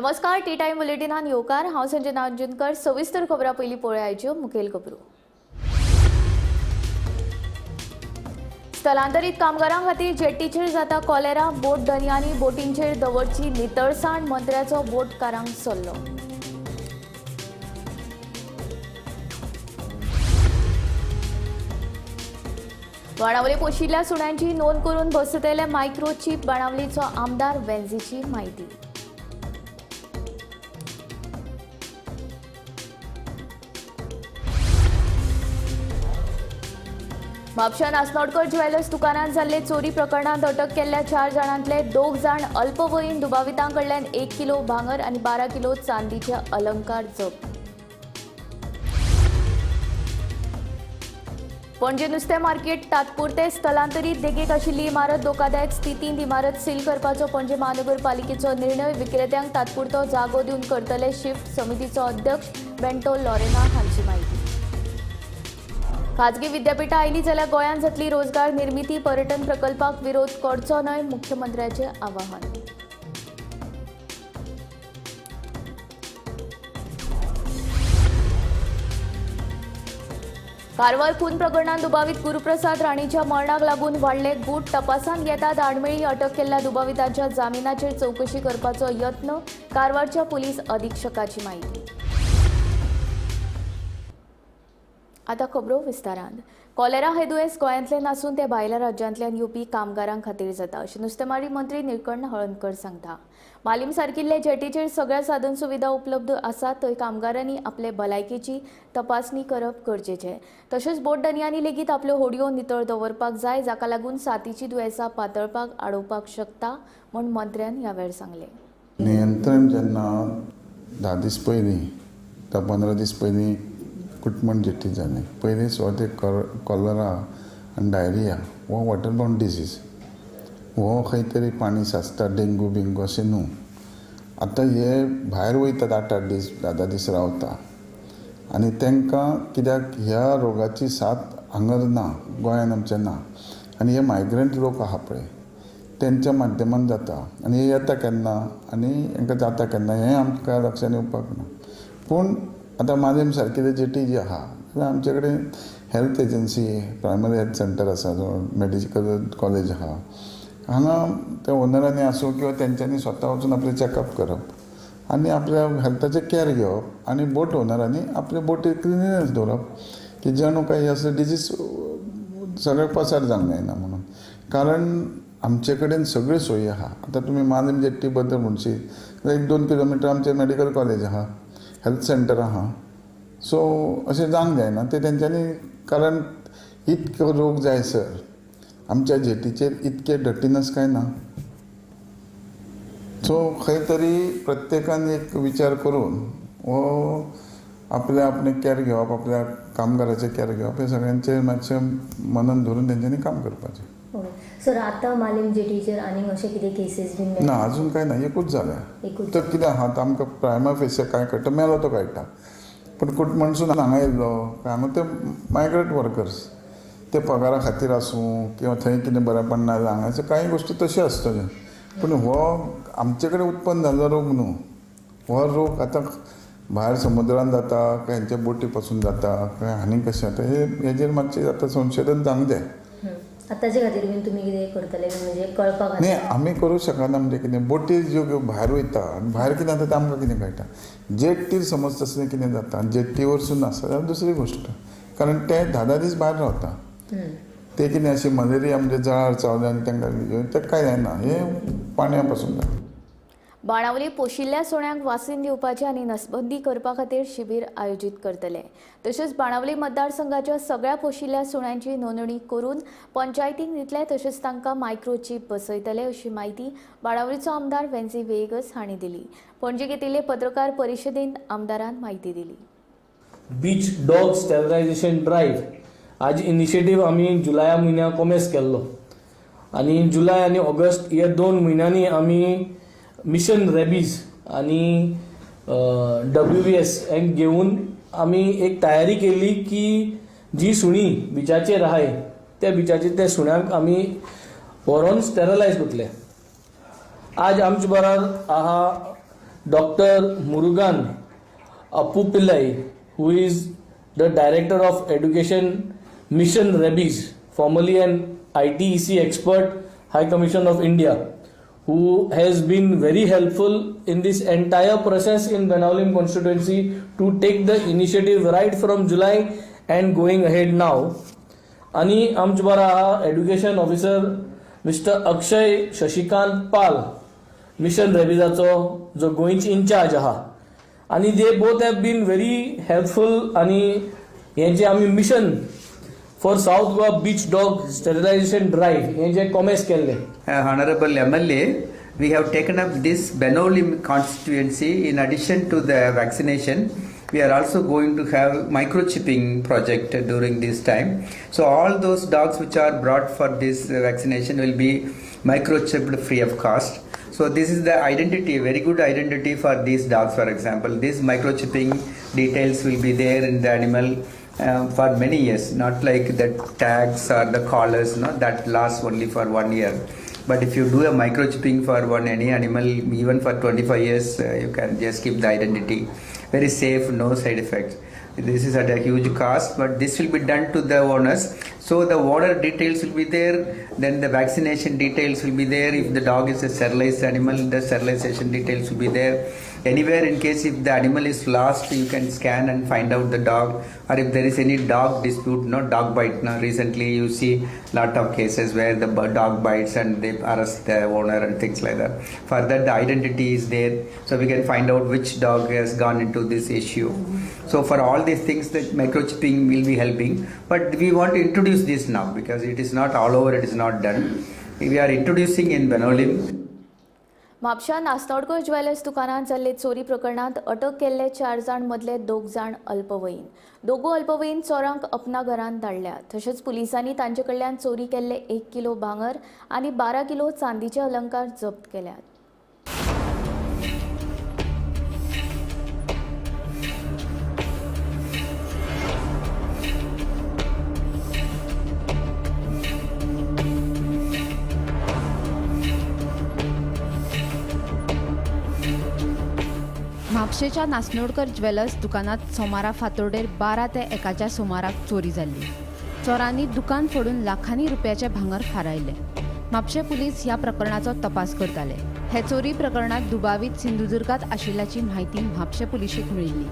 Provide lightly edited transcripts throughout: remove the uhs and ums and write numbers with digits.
नमस्कार T time बुलेटिनान येवकार हांव संजना अंजुनकर। सविस्तर खबरां पयलीं पळोवया आयच्यो मुखेल खबरो। स्थलांतरीत कामगारां खातीर जेट्टीचेर जाता कॉलेरा, बोट दर्यांनी बोटींचेर दवरची नितळसाण, मंत्र्याचो बोटकारांक सल्लो। बाणावले पोशिल्ल्या सुण्यांची नोंद करून बसयतले मायक्रोचिप, बाणावलीचो आमदार वेंझीची म्हायती। म्हापशां नासनोडकर ज्वेलर्स दुकानांत जाल्ले चोरी प्रकरणांत अटक केल्ल्या 4 जाणांतले 2 जाण अल्पवयीन दुबावितां कडल्यान 1 किलो भांगर आनी 12 किलो चांदीचे अलंकार जप्त। पणजे नुस्तें मार्केट तात्पुरते स्थलांतरीत देगेक आशिल्ली इमारत धोकादायक स्थितींत इमारत सील करपाचो पणजे महानगरपालिकेचो निर्णय। विक्रेत्यांक तात्पुरतो जागो दिवन करतले शिफ्ट। समितीचो अध्यक्ष बेंटो लॉरेना हांची म्हायती। खाजगी विद्यापीठां आयली जाल्यार गोंयांत जातली रोजगार निर्मिती। पर्यटन प्रकल्पाक विरोध करचो न्हय, मुख्यमंत्र्याचें आवाहन। कारवार खून प्रकरणात दुबावित गुरुप्रसाद राणीच्या मरणाक लागून वाडले गूट। तपासांत येतात आडमेळी अटक केल्ल्या दुबावितांच्या जामिनाचेर चवकशी करपाचो यत्न। कारवारच्या पुलीस अधीक्षकाची म्हायती। आता खबरो विस्तारान। कॉलेरा हे दुयेंस गोंयांतले नासून ते भायल्या राज्यांतल्यान येवपी कामगारां खातीर जाता अशें नुस्तेमारी मंत्री निळकंठ हळर्णकर सांगता। मालीम सारकिल्ले जेटीचेर सगळ्या साधन सुविधा उपलब्ध आसात, थंय कामगारांनी आपले भलायकेची तपासणी करप गरजेचें। तशेंच बोट दर्यांनी लेगीत आपल्यो होडयो नितळ दवरपाक जाय, जाका लागून साथीची दुयेंसां पातळपाक आडोवपाक शकता म्हूण मंत्र्यान ह्या वेळार सांगलें। नियंत्रण जेन्ना 10 दीस पयलीं 15 दीस पयलीं कुटमण जेट्टी जालें, पयलीं सुवाते कॉलरा आनी डायरिया हो वॉटरबॉर्न डिजीज हो खंय तरी पाणी साचता, डेंगू बिंगू अशें न्हू। आतां हे भायर वयतात 8-8 दीस 10-10 दीस रावता आनी तांकां कित्याक ह्या रोगाची साथ हांगर ना, गोंयांत आमच्या ना, आनी हे मायग्रंट लोक आहा पळय तेंच्या माध्यमान जाता आनी हे येता केन्ना आनी हांकां जाता केन्ना हें आमकां लक्षांत येवपाक ना। पूण आतां मालीम सारकिल्ले जेटी जी आहा आमचे कडेन health agency, primary health centre आसा, जो मेडिकल कॉलेज आहा, हांगा त्या ओनरांनी आसूं किंवा तेंच्यांनी स्वता वचून आपलें चॅकअप करप आनी आपल्या हेल्थाचें कॅर घेवप आनी बोट ओनरांनी आपले बोटी क्लिनिनेस दवरप की जेणू काही असले डिजीज सगळ्याक पसार जावंक जायना म्हणून। कारण आमचे कडेन सगळ्यो सोयी आहा। आतां तुमी मालीम जेट्टी बद्दल म्हणशी 1-2 किलोमिटर आमचें मेडिकल कॉलेज आहा, हेल्थ सेंटर आहा, सो अशें जावंक जायना ते तेंच्यांनी। कारण इतको रोग जायसर आमच्या जेटीचेर इतके डर्टीनस काय ना, सो खंय तरी प्रत्येकान एक विचार करून हो आपलें कॅर घेवप, आपल्या कामगाराचें कॅर घेवप, हे सगळ्यांचें मातशें मनान धरून तेंच्यांनी काम करपाचें। सर आतां मालीम जेटीचेर आनीक अशें कितें केसीस बीन ना, अजून काय ना, एकूच जाल्या। तर कितें आहा आमकां प्रायमा फेसी काय कळटा, मेलो तो कळटा, पूण म्हणसून हांगा येयल्लो काय हांगा ते मायग्रंट वर्कर्स ते पगारा खातीर आसूं किंवा थंय कितें बरें पडना हांगाच्यो कांय गोश्टी तश्यो आसतल्यो, पूण हो आमचे कडेन उत्पन्न जाल्लो रोग न्हू। हो रोग आतां भायर समुद्रान जाता काय हेंच्या बोटी पासून जाता काय आनी कशें जाता हेजेर मातशें आतां संशोधन जावंक जाय। ताचे खातीर बीन तुमी कितें करतले म्हणजे कळपाक? न्ही, आमी करूंक शकना म्हणजे कितें, बोटी ज्यो भायर वयता आनी भायर कितें जाता तें आमकां कितें कळटा। जेट्टीर समज तसलें कितें जाता, जेट्टी वरसून आसा जाल्यार दुसरी गोश्ट, कारण ते 10-10 दीस भायर रावता, ते कितें अशी मलेरिया म्हणजे जळार चावले आनी तांकां तें कांय जायना, हें पाण्या पासून जाता। बाणावली पोशिल्ल्या सुण्यांक वासीन दिवपाचें आनी नसबंदी करपा खातीर शिबीर आयोजीत करतले। तशेंच बाणावली मतदारसंघाच्या सगळ्या पोशिल्ल्या सुण्यांची नोंदणी करून पंचायतीक दितले, तशेंच तांकां मायक्रोचिप बसयतले अशी म्हायती बाणावलीचो आमदार वेंझी वेगस हांणी दिली। पणजे घेतिल्ले पत्रकार परिशदेंत आमदारान म्हायती दिली। बीच डॉग स्टेरिलायझेशन ड्रायव्ह हाजी इनिशिएटीव आमी जुलया म्हयन्याक कॉमेस केल्लो आनी जुलय आनी ऑगस्ट ह्या 2 म्हयन्यांनी आमी मिशन रेबीज आनी WBS हें घेवन आमी एक तयारी केली की जी सुणी बिचाचेर आहाय त्या बिचाचेर त्या सुण्यांक आमी व्हरोन स्टेरिलायज करतले। आज आमचे बरोबर आहा Dr. Murugan Appupillai, who is the Director of Education Mission Rabies, formerly an ITEC expert, High Commission of India, who has been very helpful in this entire process in Benaulim constituency to take the initiative right from July and going ahead now. आणि आमचे बरा आहा education officer mister Akshay Shashikant Pal, mission रेबिजाचो जो गोंयची incharge आहा, आणि they both have been very helpful. आणि हे जे आमी mission for South Goa beach dog sterilisation drive हे जे कॉमेस केल्ले. Honorable MLA, we have taken up this Benaulim constituency. In addition to the vaccination, we are also going to have microchipping project during this time. So all those dogs which are brought for this vaccination will be microchipped free of cost. So this is the identity, very good identity for these dogs. For example, this microchipping details will be there in the animal for many years, not like the tags or the collars, no, that lasts only for 1 year. But if you do a microchipping for any animal, even for 25 years, you can just keep the identity. Very safe, no side effects. This is at a huge cost, but this will be done to the owners. So the owner details will be there, then the vaccination details will be there. If the dog is a sterilized animal, the sterilization details will be there. Anywhere, in case if the animal is lost, you can scan and find out the dog. Or if there is any dog dispute, no dog bite. Now recently you see lot of cases where the dog bites and they arrest the owner and things like that. For that, the identity is there, so we can find out which dog has gone into this issue. So for all these things, the microchipping will be helping. But we want to introduce this now because it is not all over. It is not done. We are introducing in Benaulim. म्हापशा Nastadkar jewellers दुकानात जाल्ले चोरी प्रकरणात अटक केल्ले 4 जाण मदले 2 जाण अल्पवयीन. दोगूय अल्पवयीन चोरांक अपना घरांत धाडल्यात. तशेंच पुलिसांनी तांचे कडल्यान चोरी केल्ले 1 किलो भांगर आनी 12 किलो चांदीचे अलंकार जप्त केल्यात. म्हापशेच्या नासनोडकर ज्वेलर्स दुकानात सोमारा फातोर्डेर 12 ते 1च्या सुमाराक चोरी जाल्ली. चोरांनी दुकान फोडून लाखांनी रुपयाचे भांगर फारायले. म्हापशे पुलीस ह्या प्रकरणाचो तपास करताले. हे चोरी प्रकरणात दुबावीत सिंधुदुर्गात आशिल्ल्याची म्हायती म्हापशे पुलिशेक मेळिल्ली.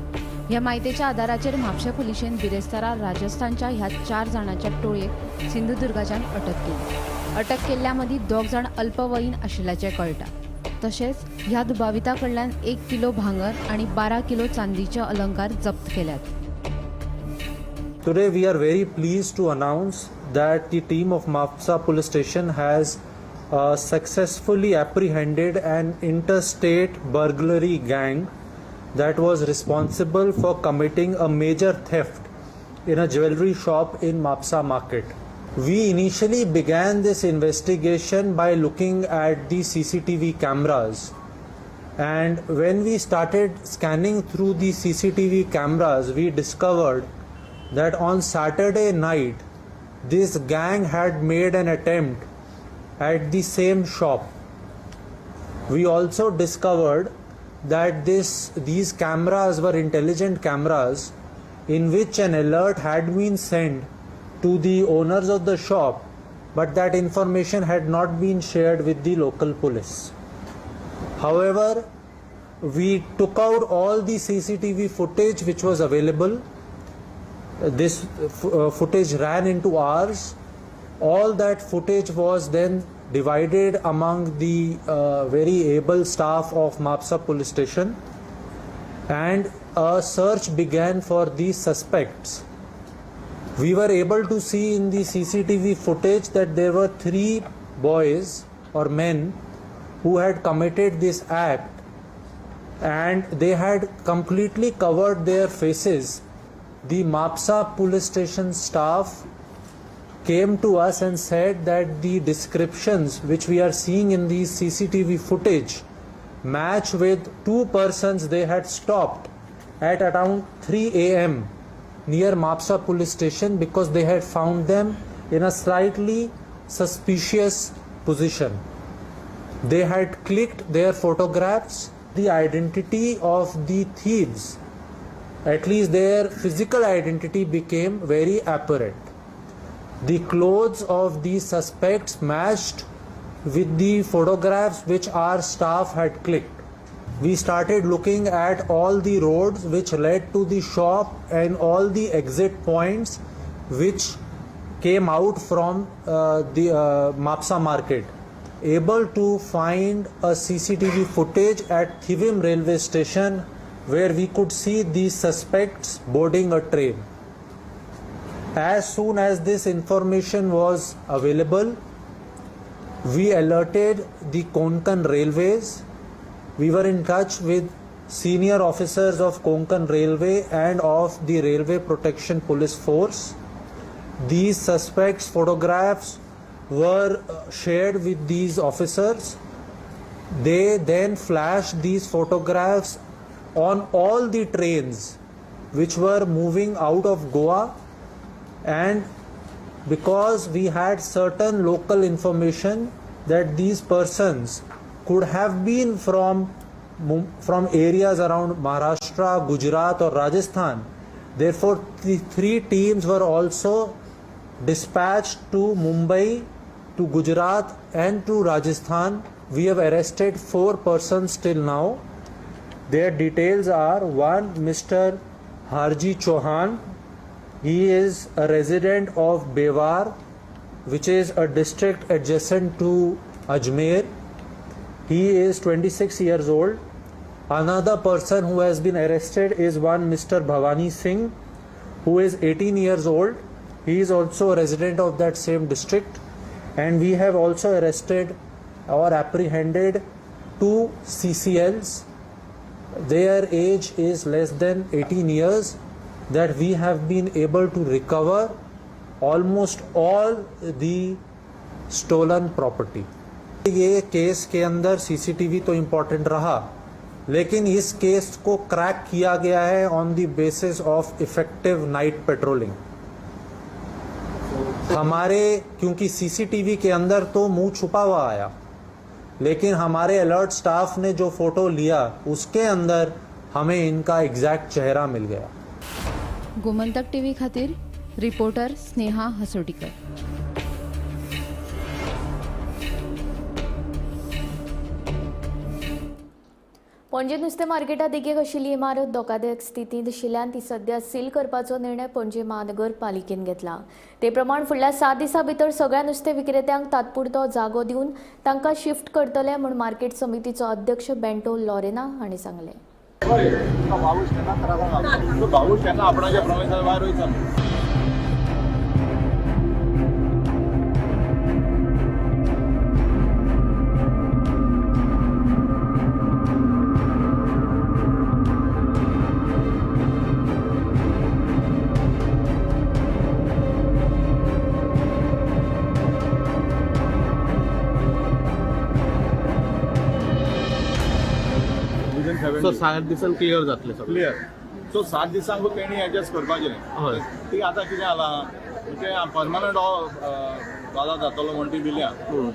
ह्या म्हायतीच्या आदाराचेर म्हापशे पुलिशेन बिरेस्तारा राजस्थानच्या ह्या 4 जाणांच्या टोळयेक सिंधुदुर्गाच्यान अटक केली. अटक केल्ल्या मदीं 2 जाण अल्पवयीन आशिल्ल्याचें कळटा. तशेंच ह्या दुबाविता कडल्यान 1 किलो भांगर आणि 12 किलो चांदीचे अलंकार जप्त केल्यात. Today we are very pleased to announce that the team of Mapsa police station has successfully apprehended an interstate burglary gang that was responsible for committing a major theft in a jewelry shop in Mapsa market. We initially began this investigation by looking at the CCTV cameras, and when we started scanning through the CCTV cameras, we discovered that on Saturday night this gang had made an attempt at the same shop. We also discovered that these cameras were intelligent cameras in which an alert had been sent to the owners of the shop, but that information had not been shared with the local police. However, we took out all the CCTV footage which was available. This footage ran into hours. All that footage was then divided among the very able staff of Mapsa police station, and a search began for these suspects. We were able to see in the CCTV footage that there were 3 boys or men who had committed this act, and they had completely covered their faces. The Mapsa police station staff came to us and said that the descriptions which we are seeing in these CCTV footage match with 2 persons they had stopped at around 3 a.m. near Mapsa police station because they had found them in a slightly suspicious position. They had clicked their photographs the identity of the thieves, at least their physical identity, became very apparent. The clothes of the suspects matched with the photographs which our staff had clicked. We started looking at all the roads which led to the shop and all the exit points which came out from the Mapsa market, able to find a CCTV footage at Thivim railway station where we could see these suspects boarding a train. As soon as this information was available, we alerted the Konkan Railways. We were in touch with senior officers of Konkan Railway and of the Railway Protection Police Force. These suspects' photographs were shared with these officers. They then flashed these photographs on all the trains which were moving out of Goa, and because we had certain local information that these persons could have been from areas around Maharashtra, Gujarat or Rajasthan, therefore the 3 teams were also dispatched to Mumbai, to Gujarat and to Rajasthan. We have arrested 4 persons till now. Their details are: 1, Mr. Harji Chauhan. He is a resident of Bewar, which is a district adjacent to Ajmer. He is 26 years old. Another person who has been arrested is one Mr. Bhavani Singh, who is 18 years old. He is also a resident of that same district. And we have also arrested or apprehended 2 CCLs. Their age is less than 18 years, that we have been able to recover almost all the stolen property. ये केस के अंदर CCTV तो important रहा, लेकिन इस केस को crack KIA गया है on the basis of effective Knight patrolling. हमारे क्योंकि CCTV के अंदर तो मुंह छुपा हुआ आया, लेकिन हमारे अलर्ट स्टाफ ने जो फोटो लिया उसके अंदर हमें इनका एग्जैक्ट चेहरा मिल गया. गोमंतक टीव्ही खातीर रिपोर्टर स्नेहा हसोटीकर. पणजे नुस्तें मार्केटात देगेक आशिल्ली इमारत धोकादायक स्थितींत आशिल्ल्यान ती सध्या सील करपाचो निर्णय पणजे महानगरपालिकेन घेतला. ते प्रमाण फुडल्या 7 दिसां भितर सगळ्या नुस्तें विक्रेत्यांक तात्पुरतो जागो दिवन तांकां शिफ्ट करतले म्हूण मार्केट समितीचो अध्यक्ष बेंटो लॉरेना हांणी सांगलें. सो 7 दिसान क्लियर जातले सगळें. क्लियर. सो 7 दिसांक तेणी एडजस्ट करपाचें. हय. ती आतां कितें जालां, ते परमनंट वादा जातलो म्हण ती दिल्या.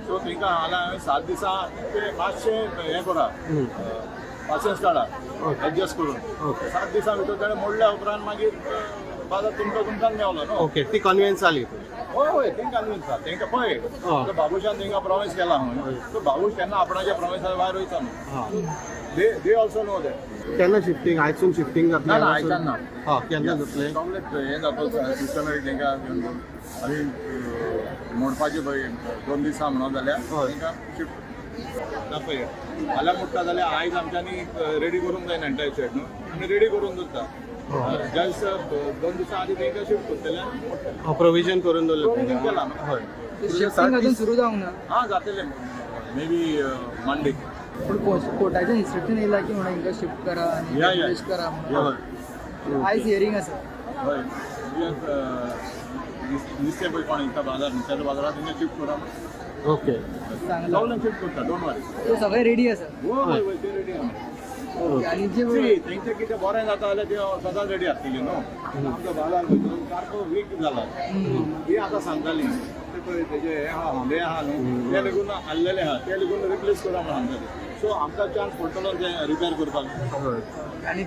सो तांकां हांवें 7 दिसां ते मातशें हें करा, पासियन्स काडा एडजस्ट करून. 7 दिसां भितर तेणें मोडल्या उपरांत मागीर बाजार तुमकां मेवलो न्हू. ओके, ती कन्विन्स जाली. हय तांकां कन्विन्स जाता. तांकां पळय बाबुशान तांकां प्रॉमिस केला म्हणून. सो बाबूश केन्ना आपणाच्या प्रॉमिसा भायर वयता न्हू. They also know that. केन्ना शिफ्टिंग? आयसून शिफ्टिंग जातलें? ना आयच्यान ना. हां, केन्ना जातलें? हें जातो सिस्टमॅटीक तांकां आमी मोडपाचें पळय 2 दिसां म्हणून जाल्यार तांकां शिफ्ट पळय फाल्यां मोडटा जाल्यार आयज आमच्यांनी रेडी करूंक जाय एंटायर शेड न्हू. आमी रेडी करून दवरता. जस्ट 2 दिसां आदी तांकां शिफ्ट करतले. प्रोविजन करून दवरलें केलां न्हू. हय. शिफ्टिंग अजून सुरू जावंक ना. हां जातलें मे बी मंडे. पूण कोर्टाचें इन्स्ट्रक्शन येयलां की म्हणून हिंगा शिफ्ट करा आनी प्रवेश करा. आयज हियरींग आसा. हय नुस्तें पळय कोण इता बाजार नुस्त्याच्या बाजारांत तांकां शिफ्ट करा. ओके, सगळ्यांक शिफ्ट करता. Don't worry. सो सगळें रेडी आसा. हय ते रेडी आहा. आनी जे तेंचें कितें बरें जाता जाल्यार ते सदांच रेडी आसतली न्हू. आमचो बाजार सारको वीक जाला. ती आतां सांगताली तेजे हे आहा न्हू, ते लेगून हाडलेले आहा, ते लेगून रिप्लेस करा म्हण सांगताली. सो आमकां चान्स पडटलो तें रिपेर करपाक. आनी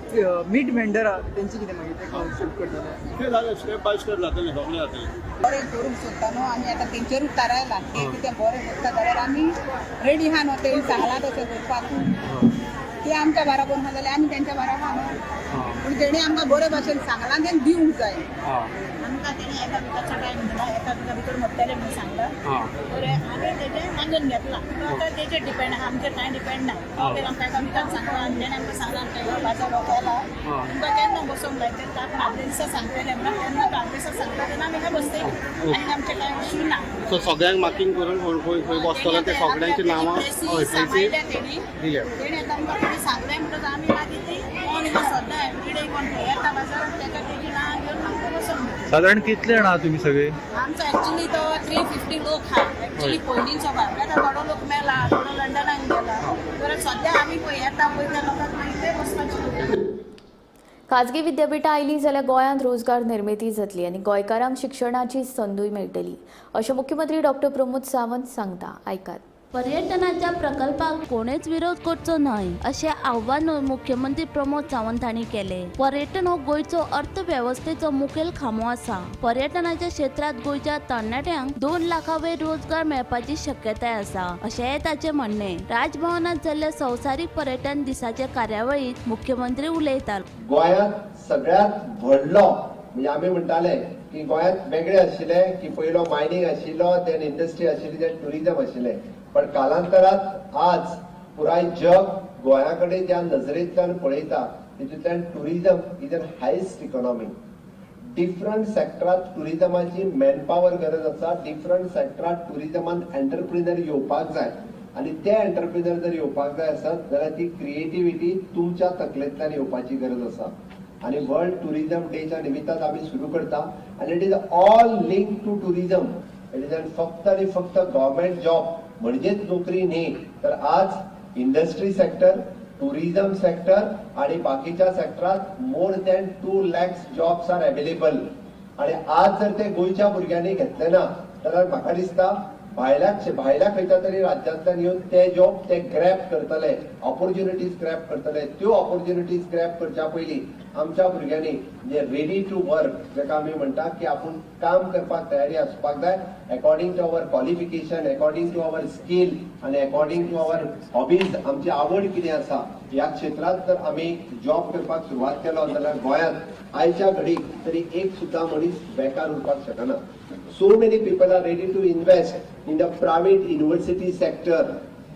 मीट वेंडर तेंची कितें मागीर ते शिफ्ट करतले तें जालें स्टेप बाय स्टेप जातलें सगळें जातलें. बरें करूंक सोदता न्हू आमी आतां तेंचेरूच थारायला ते कितें बरें करता जाल्यार आमी रेडी आहा न्हू तेणी सांगलां तशें करपाक. ते आमच्या बाराबर आहा जाल्यार आमी तेंच्या बाराबर आहा न्हू. पूण तेणी आमकां बरे भाशेन सांगलां तें दिवंक जाय. आमकां तेणी एका भितरचो टायम दिला एका भितर म्हणटलें म्हणून सांगला बरें आमी तेजें मागून घेतलां. आतां तेजेर डिपेंड आहा आमचेर कांय डिपेंड ना. आमकां एका भितर सांगला आनी तेणें आमकां सांगलां तें बाजार लोकायला तुमकां केन्ना बसूंक जाय तें ताका आदले दिसा सांगतलें म्हणून तेन्ना आदले दिसा सांगता तेन्ना आमी काय बसतलीं आनी आमचें कांय इश्यू ना. सो सगळ्यांक मार्किंग करून खंय बसतलो ते सगळ्यांची नांवां तेणी आतां आमकां कितें सांगलें म्हणटच आमी मागीर ती कोण सद्दां एवरीडे कोण येता बाजारांत ताका तेजी नांवां घेवन आमकां बसूंक जाय. साधारण कितले जाण आहात तुम्ही सगळे? आमचो एक्चुअली तो 350 लोक हा एक्चुअली पयलींचो भाग आतां थोडो लोक मेला थोडो लंडनाक गेला तर सद्या आमी पळय येता पळय त्या लोकांक मागीर ते वचपाचें. खाजगी विद्यापीठां आयलीं जाल्यार गोंयांत रोजगार निर्मिती जातली आनी गोंयकारांक शिक्षणाची संदूय मेळटली अशें मुख्यमंत्री डॉक्टर प्रमोद सावंत सांगता. आयकात. पर्यटनाच्या प्रकल्पाक कोणेच विरोध करचो न्हय अशें आव्हान मुख्यमंत्री प्रमोद सावंत हांणी केलें. पर्यटन हो गोंयचो अर्थवेवस्थेचो मुखेल खांबो आसा. पर्यटनाच्या क्षेत्रांत गोंयच्या तरणाट्यांक 2 लाखां वयर रोजगार मेळपाची शक्यताय आसा अशेंय ताचें म्हणणें. राजभवनांत जाल्ल्या संवसारीक पर्यटन दिसाचे कार्यावळींत मुख्यमंत्री उलयताले. गोंयांत सगळ्यांत व्हडलो म्हणजे आमी म्हणटाले की गोंयांत वेगळे आशिल्ले की पयलो मायनींग आशिल्लो देन इंडस्ट्री आशिल्ली देन टुरिजम आशिल्लें. पण कालांतरांत आज पुराय जग गोंया कडेन ज्या नजरेंतल्यान पळयता तितूंतल्यान tourism is an highest economy. Different सेक्टरांत टुरिजमाची मॅनपावर गरज आसा. डिफरंट सेक्टरांत टुरिजमान एंटरप्रिनर येवपाक जाय आनी ते एंटरप्रिनर जर येवपाक जाय आसत जाल्यार ती क्रिएटिविटी तुमच्या तकलेंतल्यान येवपाची गरज आसा. आणि वर्ल्ड टुरिजम डेच्या निमित्तान आमी सुरू करता आनी it is all link to tourism. It is फक्त आणि फक्त गव्हर्मेंट जॉब म्हणजेच नोकरी न्ही तर आज इंडस्ट्री सेक्टर टुरिजम सेक्टर आणि बाकीच्या सेक्टरात more than 2 lakhs jobs are available. आणि आज जर ते गोंयच्या भुरग्यांनी घेतले ना जाल्यार म्हाका दिसता भायल्या खंयच्या तरी राज्यांतल्यान येवन ते जॉब ते ग्रॅब करतले ऑपॉर्च्युनिटीज ग्रॅब करतले. त्यो ऑपॉर्च्युनिटीज ग्रॅब करच्या पयलीं आमच्या भुरग्यांनी जे रेडी टू वर्क जाका आमी म्हणटा की आपूण काम करपाक तयारी आसपाक जाय according to our qualification according to our skill आनी अकॉर्डिंग टू अवर हॉबीज आमची आवड कितें आसा ह्या क्षेत्रांत जर आमी जॉब करपाक सुरवात केलो जाल्यार गोंयांत आयच्या घडीक तरी एक सुद्दां मनीस बेकार उरपाक शकना. So many people are ready to invest in the private university sector.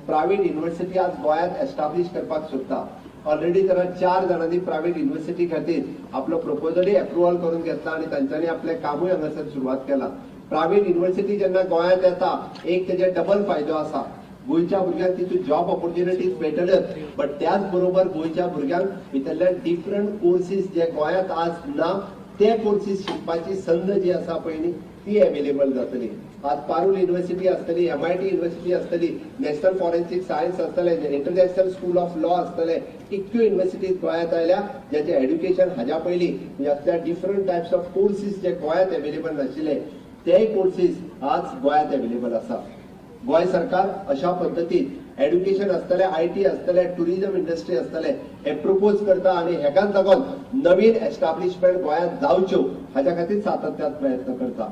Private university आज गोंयांत एस्टाब्लिश करपाक सोदता. ऑलरेडी तर 4 जाणांनी प्रायव्हेट युनिव्हर्सिटी खातीर आपलो प्रपोजलय अप्रुव्हल करून घेतला आनी तांच्यांनी आपलें कामूय हांगासर सुरवात केला. प्रायव्हेट युनिव्हर्सिटी जेन्ना गोंयांत येता एक तेजे डबल फायदो आसा. गोंयच्या भुरग्यांक तितून जॉब ऑपॉर्च्युनिटीज मेळटल्योच बट त्याच बरोबर गोंयच्या भुरग्यांक भितरले डिफरंट कोर्सीस जे गोंयांत आज ना ते कोर्सीस शिकपाची संद जी आसा पळय न्ही ती अवेलेबल जातली. आज पारूल युनिव्हर्सिटी आसतली MIT युनिव्हर्सिटी आसतली नॅशनल फॉरेन्सिक सायन्स आसतले इंटरनॅशनल स्कूल ऑफ लॉ आसतले इतक्यो युनिव्हर्सिटीज गोंयांत आयल्या ज्याचे एड्युकेशन हाज्या पयलीं म्हणजे असल्या डिफरंट टायप्स ऑफ कोर्सीस जे गोंयांत अवेलेबल नाशिल्ले ते कोर्सीस आज गोंयांत अवेलेबल आसा. गोंय सरकार अशा पद्दतीन एड्युकेशन आसतले IT आसतले टुरिजम इंडस्ट्री आसतले हे प्रपोज करता आनी हेकाच लागून नवीन एस्टाब्लिशमेंट गोंयांत जावच्यो हाच्या खातीर सातत्यान प्रयत्न करता.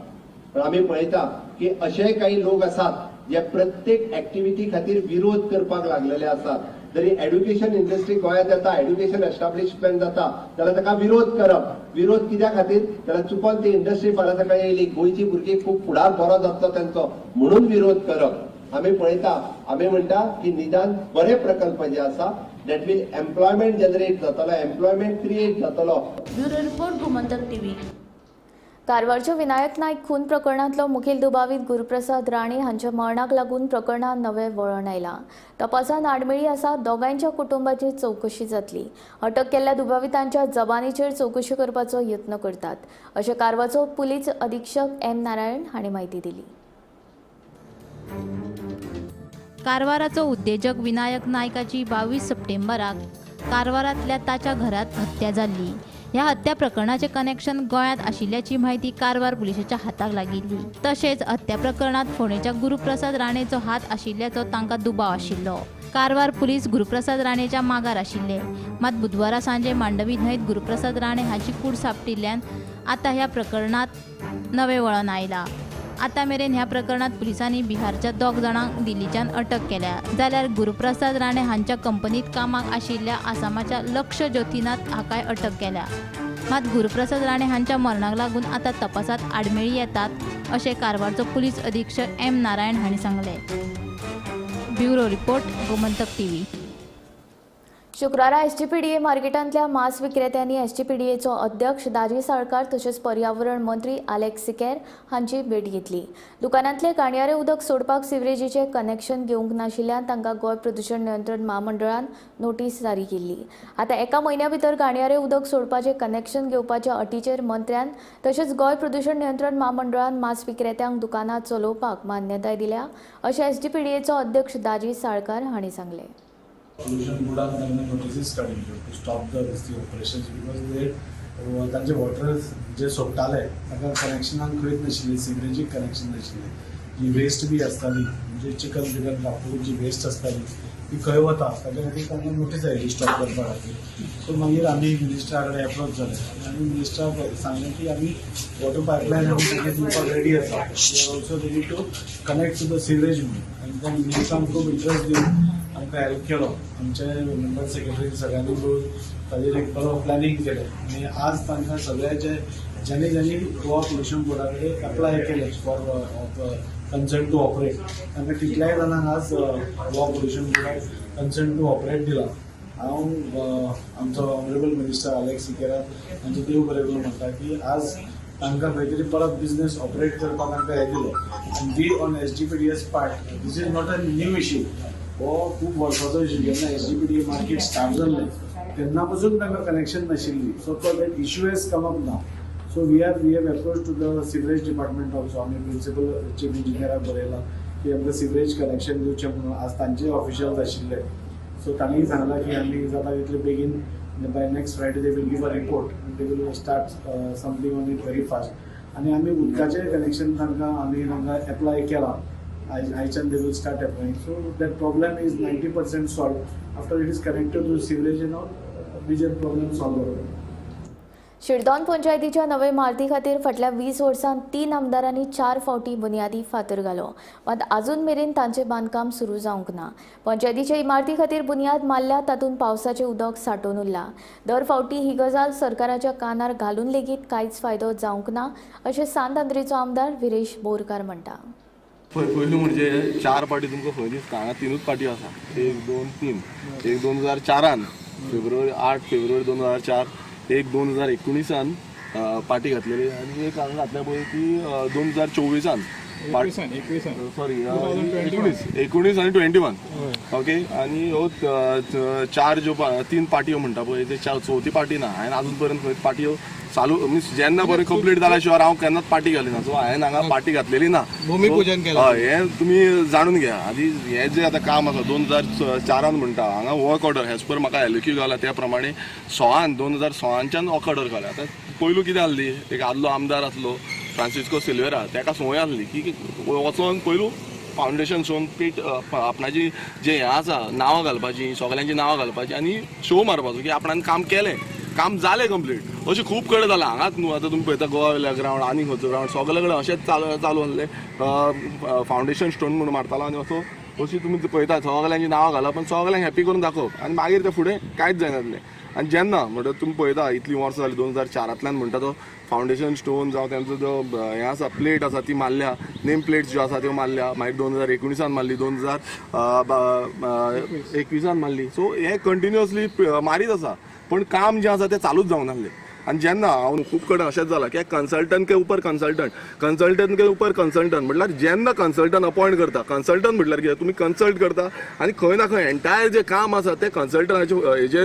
पण आमी पळयता की अशेय काही लोक आसात जे प्रत्येक एक्टिविटी खातीर विरोध करपाक लागलेले आसात. जरी एड्युकेशन इंडस्ट्री गोंयांत येता एड्युकेशन एस्टाब्लिशमेंट जाता जाल्यार ताका विरोध करप. विरोध कित्या खातीर जाल्यार चुकोन ती इंडस्ट्री फाल्यां ताका येयली गोंयची भुरगीं खूब फुडार बरो जातलो तेंचो म्हणून विरोध करप. आमी पळयता आमी म्हणटा की निदान बरे प्रकल्प जे आसा दॅट वील एम्प्लॉयमेंट जनरेट जातलो एम्प्लॉयमेंट क्रिएट जातलो. Bureau report Gomantak TV. कारवारच्या विनायक नायक खून प्रकरणांतलो मुखेल दुबावीत गुरुप्रसाद राणे हांच्या मरणाक लागून प्रकरणांत नवें वळण आयलां. तपासांत आडमेळी आसा दोगांयच्या कुटुंबाची चवकशी जातली. अटक केल्ल्या दुबावितांच्या जबानीचेर चवकशी करपाचो यत्न करतात अशें कारवारचो पुलीस अधीक्षक M. नारायण हांणी माहिती दिली. कारवाराचो उद्देजक विनायक नायकाची 22 सप्टेंबराक कारवारांतल्या ताच्या घरात हत्या जाल्ली. ह्या हत्या प्रकरणाचे कनेक्शन गोंयांत आशिल्ल्याची माहिती कारवार पुलिसाच्या हाताक लागिल्ली. तशेंच हत्या प्रकरणात फोंडेच्या गुरुप्रसाद राणेचो हात आशिल्ल्याचो तांकां दुबाव आशिल्लो. कारवार पुलीस गुरुप्रसाद राणेच्या मागार आशिल्ले. मात बुधवारा सांजे मांडवी न्हंयत गुरुप्रसाद राणे हाची कूड सापटिल्ल्यान आतां ह्या प्रकरणात नवें वळण आयला. आतां मेरेन ह्या प्रकरणात पुलिसांनी बिहारच्या 2 जाणांक दिल्लीच्यान अटक केल्या. जाल्यार गुरुप्रसाद राणे हांच्या कंपनीत कामाक आशिल्ल्या आसामाच्या लक्ष ज्योतिनाथ हाकाय अटक केल्या. मात गुरुप्रसाद राणे हांच्या मरणाक लागून आतां तपासात आडमेळी येतात अशें कारवारचो पुलीस अधीक्षक एम नारायण हांणी सांगले. Bureau report, Gomantak TV. शुक्रारा एसटीपीडीए मार्केटांतल्या मांस विक्रेत्यांनी एसटीपीडीएचो अध्यक्ष दाजी साळकार तशेंच पर्यावरण मंत्री आलेक्स सिकेर हांची भेट घेतली. दुकानांतले गाणयारे उदक सोडपाक सिवरेजीचे कनेक्शन घेवंक नाशिल्ल्यान तांकां गोंय प्रदूषण नियंत्रण महामंडळान नोटीस जारी केल्ली. आतां एका म्हयन्या भितर गाणयारे उदक सोडपाचें कनेक्शन घेवपाच्या अटीचेर मंत्र्यान तशेंच गोंय प्रदूषण नियंत्रण महामंडळान मांस विक्रेत्यांक दुकानां चलोवपाक मान्यताय दिल्या अशें एसटीपीडीएचो अध्यक्ष दाजी साळकार हांणी सांगलें. Pollution board notices काडिल्ल्यो to stop the operations because they तांचे वॉटर जे सोडटाले ताका कनेक्शनाक खंयच नाशिल्ली, सिवरेजीक कनेक्शन नाशिल्लें. जी वेस्ट बी आसताली म्हणजे चिकन बिकन कापून जी वेस्ट आसताली ती खंय वता ताच्या खातीर तांकां नोटीस आयली स्टॉप करपा खातीर. सो मागीर आमी मिनिस्टरा कडेन एप्रोच जाले आनी मिनिस्टराक सांगलें की आमी वॉटर पायपलायन आमी तांकां दिवपाक रेडी आसा. Also ready to connect to the sewerage म्हणून आनी त्या मिनिस्टरान खूब इंट्रस्ट दिवन आमकां हेल्प केलो. आमचे मेंबर सेक्रेटरी सगळ्यांनी मिळून ताजेर एक बरो प्लॅनिंग केलें आनी आज तांकां सगळ्याचे ज्यांनी गोवा पोल्युशन बोर्डा कडेन एप्लाय केले फॉर कन्सेंट टू ऑपरेट तांकां कितल्याय जाणांक आज गोवा पोल्युशन बोर्डाक कन्सेंट टू ऑपरेट दिला. हांव आमचो ऑनरेबल मिनिस्टर आलेक्स सिकेराक हांचे देव बरें करून म्हणटा की आज तांकां खंय तरी परत बिझनेस ऑपरेट करपाक तांकां हें दिलें. आनी we on SDPDS part this is not a new issue. हो खूब वर्साचो इश्यू. जेन्ना एसडीपीडीए मार्केट स्टार्ट जाल्लें तेन्ना पासून तांकां कनेक्शन नाशिल्ली. So that issue has come up now. So we have approach to the sewerage department also. आमी प्रिंसिपल चीफ इंजिनियराक बरयलां की आमकां सिवरेज कनेक्शन दिवचें म्हणून. आज तांचे ऑफिशियल्स आशिल्ले सो तांणी सांगलां की आमी जाता तितले begin by next Friday they will give a report they will start something on it very fast. आनी आमी उदकाचें कनेक्शन तांकां एप्लाय केलां. आयच्यान they will start applying. So that problem is 90% solve. After it is connected to sewerage and all major problem solve जालो. शिरदोन पंचायतीच्या नवे इमारती खातीर फाटल्या 20 वर्सांत 3 आमदारांनी 4 फावटी बुनयादी फातर घालो. मात अजून मेरेन तांचें बांदकाम सुरू जावंक ना. पंचायतीचे इमारती खातीर बुनयाद मारल्या तातूंत पावसाचें उदक सांठून उरलां. दर फावटी ही गजाल सरकाराच्या कानार घालून लेगीत कांयच फायदो जावंक ना अशें सांत आमदार विरेश बोरकार म्हणटा. पयलीं म्हणजे 4 पार्टी तुमकां खंय दिसता? हांगा 3च पार्टी आसा. 1, 2, 3. एक 2004 फेब्रुवारी 8 फेब्रुवारी 2004. एक 2019 पार्टी घातलेली आनी एक हांगा घातल्या पळय ती 2024 सॉरी 19 आनी 21. ओके. आनी ह्यो 4 ज्यो 3 पार्ट्यो म्हणटा पळय ते चवथी पार्टी ना. हांवें अजून पर्यंत खंय पार्ट्यो चालू मीन्स जेन्ना बरें कंप्लीट जाल्या शिवाय हांव केन्नाच पार्टी घाली ना. सो हांवें हांगा पार्टी घातलेली ना. भूमिपूजन केलें. हय हें तुमी जाणून घ्या. आदी हें जें आतां काम आसा 2004 म्हणटा हांगा वर्क ऑर्डर एज पर म्हाका एलक्यू घाला त्या प्रमाणे 2016च्यान वर्क ऑर्डर घाल्या. आतां पयलू कितें आसली एक आदलो आमदार आसलो फ्रांसिस्को सिल्वेरा ताका संवय आसली की वचोन पयलू फावंडेशन सोन पीठ आपणाची जे हें आसा नांवां घालपाची सगल्यांची नांवां घालपाची आनी शो मारपाचो की आपणान काम केलें काम जालें कंप्लीट. अशें खूब कडेन जालां. हांगाच न्हू आतां तुमी पळयता गोवा ग्रावंड आनी खंयचो ग्रावंड सगळे कडेन अशेंच चालू आसलें. फावंडेशन स्टोन म्हणून मारतालो आनी असो अशी तुमी पळयता सगल्यांची नांवां घालप आनी सगल्यांक हॅप्पी करून दाखोवप आनी मागीर ते फुडें कांयच जायनासलें. आनी जेन्ना म्हणटा तुमी पळयता इतलीं वर्सां जालीं 2004 म्हणटा तो फावंडेशन स्टोन जावं तेंचो जो हें आसा प्लेट आसा ती मारल्या. नेम प्लेट्स ज्यो आसा त्यो मारल्या. मागीर 2019 मारली 2021 मारली. सो हें कंटिन्युअसली मारीत आसा पण काम जें आसा तें चालूच जावंक नासलें. आनी जेन्ना हांव खूब कडेन अशेंच जालां की कन्सल्टंट के ऊपर कन्सल्टंट म्हटल्यार जेन्ना कन्सल्टंट अपॉयंट करता कन्सल्टंट म्हटल्यार कितें तुमी कन्सल्ट करता आनी खंय ना खंय एंटायर जें काम आसा तें कन्सल्टंटाचे हेजेर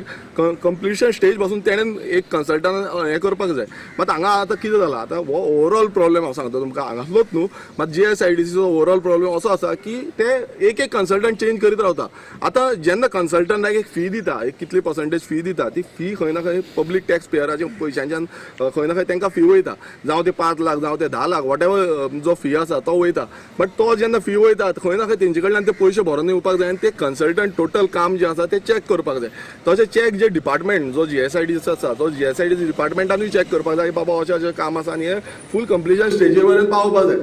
कंप्लिशन स्टेज पासून तेणेन एक कन्सल्टंट हें करपाक जाय. मात हांगा आतां कितें जालां आतां हो ओवरऑल प्रॉब्लेम हांव सांगता तुमकां हांगासलोच न्हू मात GSIDCचो ओवरऑल प्रॉब्लेम असो आसा की ते एक कन्सल्टंट चेंज करीत रावता. आतां जेन्ना कन्सल्टंटाक एक फी दिता एक कितली पर्संटेज फी दिता ती फी खंय ना खंय पब्लीक टॅक्स पेयराचे पयशांच्यान खंय ना खंय तांकां फी वयता, जावं ते 5 लाख जावं ते 10 लाख वॉटेवर जो फी आसा तो वयता. बट तो जेन्ना फी वयता खंय ना खंय तेंचे कडल्यान ते पयशे भरून येवपाक जाय आनी ते कन्सल्टंट टोटल काम जे आसा ते चॅक करपाक जाय. तशें चॅक जे डिपार्टमेंट जो GSID आसा तो GSID डिपार्टमेंटानूय चॅक करपाक जाय बाबा अशें काम आसा आनी हें फूल कंप्लिशन स्टेजीर पर्यंत पावपाक जाय.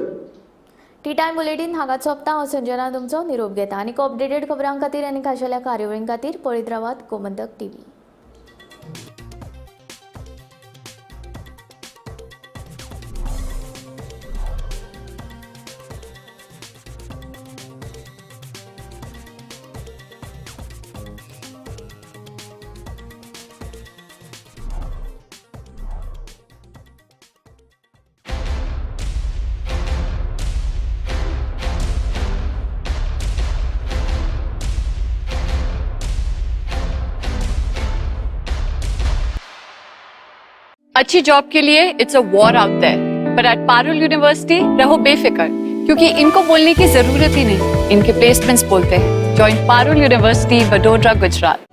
टी टायम बुलेटिन हांगाच सोंपता. हांव संजना तुमचो निरोप घेता आनी अपडेटेड खबरां खातीर आनी खाशेल्या कार्यावळीं खातीर पळयत रावात गोमंतक TV. अच्छी जॉब के लिए it's a war out there, but at Parul University रहो बेफिक्र, क्योंकि इनको बोलने की जरूरत ही नहीं, इनके प्लेसमेंट्स बोलते हैं. Join Parul university, Vadodara, Gujarat.